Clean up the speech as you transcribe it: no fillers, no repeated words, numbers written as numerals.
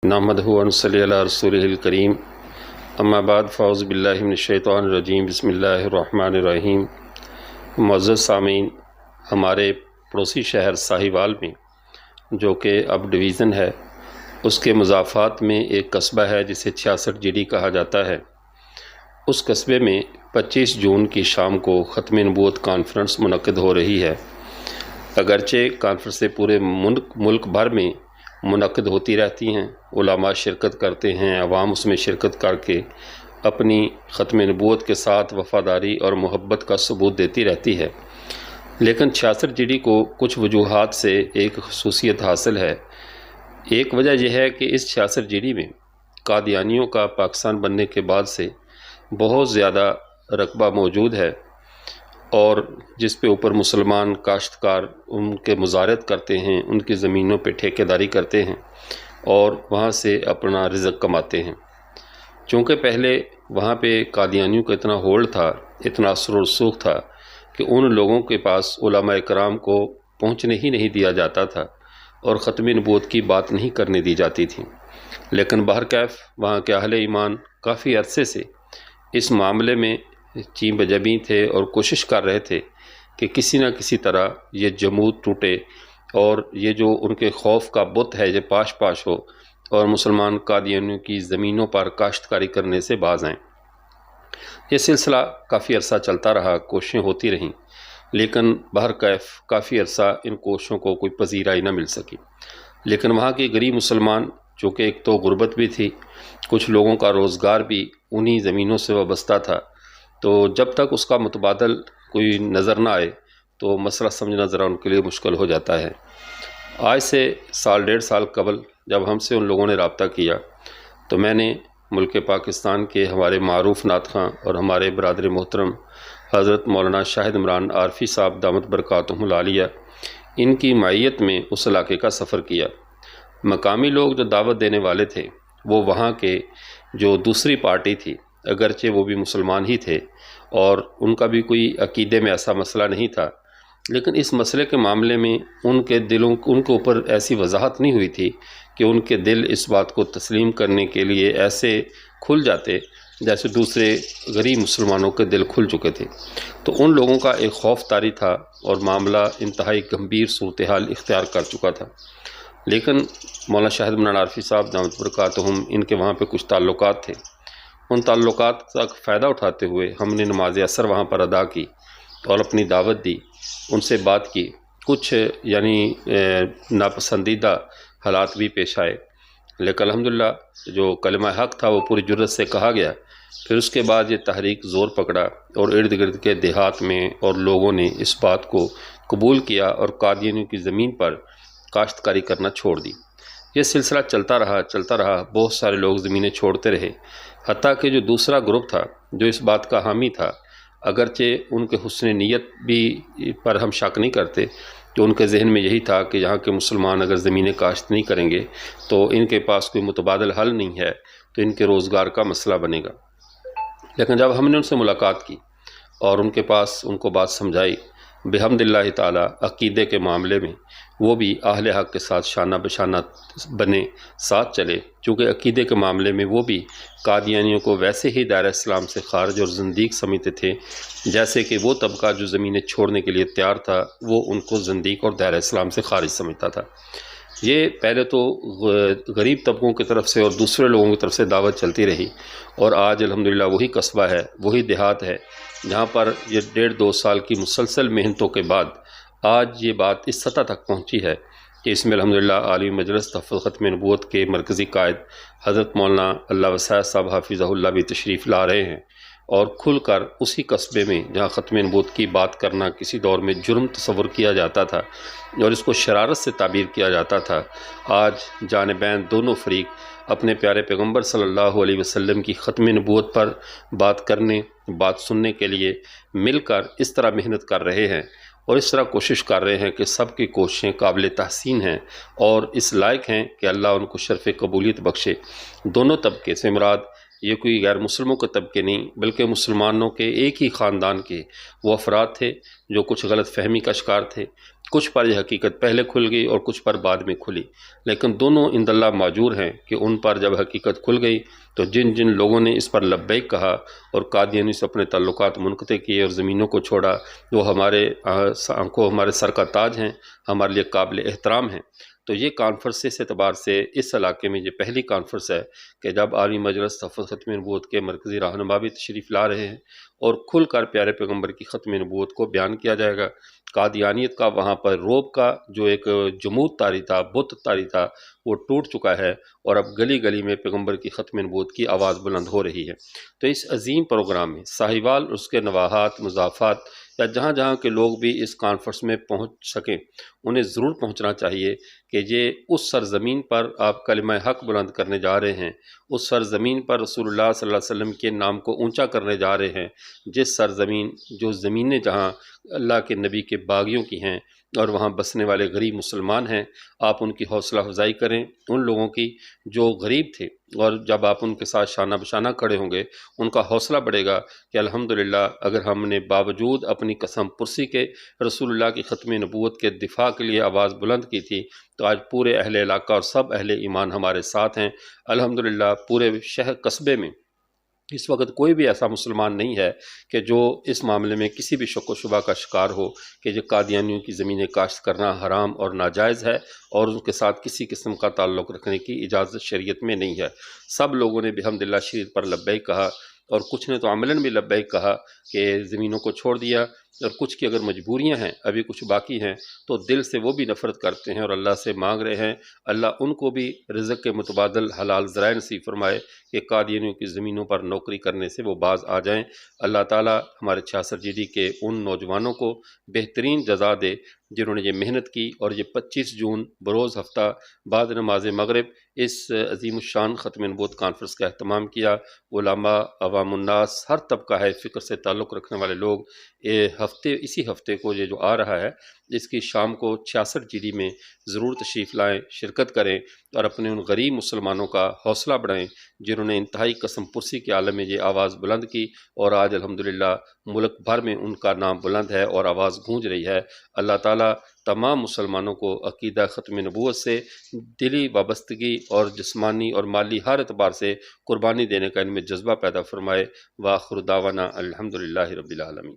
نحمدہ و نصلی علی رسولہ الکریم اما بعد فاعوذ باللہ من الشیطان الرجیم بسم اللہ الرحمن الرحیم۔ معزز سامعین، ہمارے پڑوسی شہر ساہیوال میں جو کہ اب ڈویژن ہے، اس کے مضافات میں ایک قصبہ ہے جسے 66 جی ڈی کہا جاتا ہے۔ اس قصبے میں 25 جون کی شام کو ختم نبوت کانفرنس منعقد ہو رہی ہے۔ اگرچہ کانفرنسیں پورے ملک بھر میں منعقد ہوتی رہتی ہیں، علماء شرکت کرتے ہیں، عوام اس میں شرکت کر کے اپنی ختم نبوت کے ساتھ وفاداری اور محبت کا ثبوت دیتی رہتی ہے، لیکن 66 جی ڈی کو کچھ وجوہات سے ایک خصوصیت حاصل ہے۔ ایک وجہ یہ ہے کہ اس 66 جی ڈی میں قادیانیوں کا پاکستان بننے کے بعد سے بہت زیادہ رقبہ موجود ہے، اور جس پہ اوپر مسلمان کاشتکار ان کے مزارعت کرتے ہیں، ان کی زمینوں پہ ٹھیکیداری کرتے ہیں اور وہاں سے اپنا رزق کماتے ہیں۔ چونکہ پہلے وہاں پہ قادیانیوں کا اتنا ہولڈ تھا، اتنا اثر و رسوخ تھا کہ ان لوگوں کے پاس علماء کرام کو پہنچنے ہی نہیں دیا جاتا تھا اور ختم نبوت کی بات نہیں کرنے دی جاتی تھی۔ لیکن بہرکیف وہاں کے اہل ایمان کافی عرصے سے اس معاملے میں چین بجبیں تھے اور کوشش کر رہے تھے کہ کسی نہ کسی طرح یہ جمود ٹوٹے اور یہ جو ان کے خوف کا بت ہے یہ پاش پاش ہو اور مسلمان قادیانیوں کی زمینوں پر کاشتکاری کرنے سے باز آئیں۔ یہ سلسلہ کافی عرصہ چلتا رہا، کوششیں ہوتی رہیں، لیکن بہرکیف کافی عرصہ ان کوششوں کو کوئی پذیرائی نہ مل سکی۔ لیکن وہاں کے غریب مسلمان، چونکہ ایک تو غربت بھی تھی، کچھ لوگوں کا روزگار بھی انہی زمینوں سے وابستہ تھا، تو جب تک اس کا متبادل کوئی نظر نہ آئے تو مسئلہ سمجھنا ذرا ان کے لیے مشکل ہو جاتا ہے۔ آج سے سال ڈیڑھ سال قبل جب ہم سے ان لوگوں نے رابطہ کیا تو میں نے ملک پاکستان کے ہمارے معروف نعت خواں اور ہمارے برادر محترم حضرت مولانا شاہد عمران عارفی صاحب دامت برکاتہم العالیہ، ان کی معیت میں اس علاقے کا سفر کیا۔ مقامی لوگ جو دعوت دینے والے تھے وہ وہاں کے جو دوسری پارٹی تھی، اگرچہ وہ بھی مسلمان ہی تھے اور ان کا بھی کوئی عقیدے میں ایسا مسئلہ نہیں تھا، لیکن اس مسئلے کے معاملے میں ان کے اوپر ایسی وضاحت نہیں ہوئی تھی کہ ان کے دل اس بات کو تسلیم کرنے کے لیے ایسے کھل جاتے جیسے دوسرے غریب مسلمانوں کے دل کھل چکے تھے۔ تو ان لوگوں کا ایک خوف طاری تھا اور معاملہ انتہائی گمبھیر صورتحال اختیار کر چکا تھا۔ لیکن مولانا شاہد عمران عارفی صاحب دامت برکاتہم، ان کے وہاں پہ کچھ تعلقات تھے، ان تعلقات کا فائدہ اٹھاتے ہوئے ہم نے نماز عصر وہاں پر ادا کی اور اپنی دعوت دی، ان سے بات کی۔ کچھ ناپسندیدہ حالات بھی پیش آئے، لیکن الحمدللہ جو کلمہ حق تھا وہ پوری جرت سے کہا گیا۔ پھر اس کے بعد یہ تحریک زور پکڑا اور ارد گرد کے دیہات میں اور لوگوں نے اس بات کو قبول کیا اور قادیانیوں کی زمین پر کاشتکاری کرنا چھوڑ دی۔ یہ سلسلہ چلتا رہا، بہت سارے لوگ زمینیں چھوڑتے رہے، حتیٰ کہ جو دوسرا گروپ تھا جو اس بات کا حامی تھا، اگرچہ ان کے حسن نیت بھی پر ہم شک نہیں کرتے، کہ ان کے ذہن میں یہی تھا کہ یہاں کے مسلمان اگر زمینیں کاشت نہیں کریں گے تو ان کے پاس کوئی متبادل حل نہیں ہے، تو ان کے روزگار کا مسئلہ بنے گا۔ لیکن جب ہم نے ان سے ملاقات کی اور ان کو بات سمجھائی، بحمد اللہ تعالی عقیدے کے معاملے میں وہ بھی اہل حق کے ساتھ شانہ بشانہ بنے، ساتھ چلے، چونکہ عقیدے کے معاملے میں وہ بھی قادیانیوں کو ویسے ہی دائرہ اسلام سے خارج اور زندیق سمجھتے تھے، جیسے کہ وہ طبقہ جو زمینیں چھوڑنے کے لیے تیار تھا وہ ان کو زندیق اور دائرہ اسلام سے خارج سمجھتا تھا۔ یہ پہلے تو غریب طبقوں کی طرف سے اور دوسرے لوگوں کی طرف سے دعوت چلتی رہی، اور آج الحمدللہ وہی قصبہ ہے، وہی دیہات ہے جہاں پر یہ 1.5-2 سال کی مسلسل محنتوں کے بعد آج یہ بات اس سطح تک پہنچی ہے کہ اس میں الحمدللہ عالی مجلس تحفظ ختم نبوت کے مرکزی قائد حضرت مولانا اللہ وسعت صاحب حافظہ اللہ بھی تشریف لا رہے ہیں، اور کھل کر اسی قصبے میں جہاں ختم نبوت کی بات کرنا کسی دور میں جرم تصور کیا جاتا تھا اور اس کو شرارت سے تعبیر کیا جاتا تھا، آج جانبین دونوں فریق اپنے پیارے پیغمبر صلی اللہ علیہ وسلم کی ختم نبوت پر بات کرنے، بات سننے کے لیے مل کر اس طرح محنت کر رہے ہیں اور اس طرح کوشش کر رہے ہیں کہ سب کی کوششیں قابل تحسین ہیں اور اس لائق ہیں کہ اللہ ان کو شرف قبولیت بخشے۔ دونوں طبقے سے مراد یہ کوئی غیر مسلموں کے طبقے نہیں، بلکہ مسلمانوں کے ایک ہی خاندان کے وہ افراد تھے جو کچھ غلط فہمی کا شکار تھے، کچھ پر یہ حقیقت پہلے کھل گئی اور کچھ پر بعد میں کھلی، لیکن دونوں عند اللہ معجور ہیں کہ ان پر جب حقیقت کھل گئی تو جن جن لوگوں نے اس پر لبیک کہا اور قادیانی سے اپنے تعلقات منقطع کیے اور زمینوں کو چھوڑا، وہ ہمارے سر کا تاج ہیں، ہمارے لیے قابل احترام ہیں۔ تو یہ کانفرنس اس اعتبار سے اس علاقے میں یہ پہلی کانفرنس ہے کہ جب عالمی مجلس تحفظ ختم نبوت کے مرکزی رہنما بھی تشریف لا رہے ہیں اور کھل کر پیارے پیغمبر کی ختم نبوت کو بیان کیا جائے گا۔ قادیانیت کا وہاں پر روب کا جو ایک جمود طاری تھا، بت طاری تھا، وہ ٹوٹ چکا ہے اور اب گلی گلی میں پیغمبر کی ختم نبوت کی آواز بلند ہو رہی ہے۔ تو اس عظیم پروگرام میں ساہیوال اور اس کے نواحات، مضافات یا جہاں جہاں کے لوگ بھی اس کانفرنس میں پہنچ سکیں، انہیں ضرور پہنچنا چاہیے کہ یہ اس سرزمین پر آپ کلمہ حق بلند کرنے جا رہے ہیں، اس سرزمین پر رسول اللہ صلی اللہ علیہ وسلم کے نام کو اونچا کرنے جا رہے ہیں، جس سرزمین جو زمینیں جہاں اللہ کے نبی کے باغیوں کی ہیں اور وہاں بسنے والے غریب مسلمان ہیں، آپ ان کی حوصلہ افزائی کریں، ان لوگوں کی جو غریب تھے، اور جب آپ ان کے ساتھ شانہ بشانہ کھڑے ہوں گے ان کا حوصلہ بڑھے گا کہ الحمدللہ اگر ہم نے باوجود اپنی قسم پرسی کے رسول اللہ کی ختم نبوت کے دفاع کے لیے آواز بلند کی تھی، تو آج پورے اہل علاقہ اور سب اہل ایمان ہمارے ساتھ ہیں۔ الحمدللہ پورے شہر قصبے میں اس وقت کوئی بھی ایسا مسلمان نہیں ہے کہ جو اس معاملے میں کسی بھی شک و شبہ کا شکار ہو کہ یہ قادیانیوں کی زمینیں کاشت کرنا حرام اور ناجائز ہے اور ان کے ساتھ کسی قسم کا تعلق رکھنے کی اجازت شریعت میں نہیں ہے۔ سب لوگوں نے بحمدللہ شریعت پر لبیک کہا، اور کچھ نے تو عملاً بھی لبیک کہا کہ زمینوں کو چھوڑ دیا، اور کچھ کی اگر مجبوریاں ہیں، ابھی کچھ باقی ہیں، تو دل سے وہ بھی نفرت کرتے ہیں اور اللہ سے مانگ رہے ہیں اللہ ان کو بھی رزق کے متبادل حلال ذرائع نصیب فرمائے کہ قادیانیوں کی زمینوں پر نوکری کرنے سے وہ باز آ جائیں۔ اللہ تعالیٰ ہمارے 66 جی ڈی کے ان نوجوانوں کو بہترین جزا دے جنہوں نے یہ محنت کی اور یہ 25 جون بروز ہفتہ بعد نماز مغرب اس عظیم الشان ختم نبوت کانفرنس کا اہتمام کیا۔ علماء، عوام الناس، ہر طبقہ ہے فکر سے تعلق رکھنے والے لوگ اسی ہفتے کو یہ جو آ رہا ہے اس کی شام کو 66 جی ڈی میں ضرور تشریف لائیں، شرکت کریں اور اپنے ان غریب مسلمانوں کا حوصلہ بڑھائیں جنہوں نے انتہائی قسم پرسی کے عالم میں یہ آواز بلند کی، اور آج الحمدللہ ملک بھر میں ان کا نام بلند ہے اور آواز گونج رہی ہے۔ اللہ تعالیٰ تمام مسلمانوں کو عقیدہ ختم نبوت سے دلی وابستگی اور جسمانی اور مالی ہر اعتبار سے قربانی دینے کا ان میں جذبہ پیدا فرمائے۔ وآخر دعوانا الحمدللہ رب العالمین۔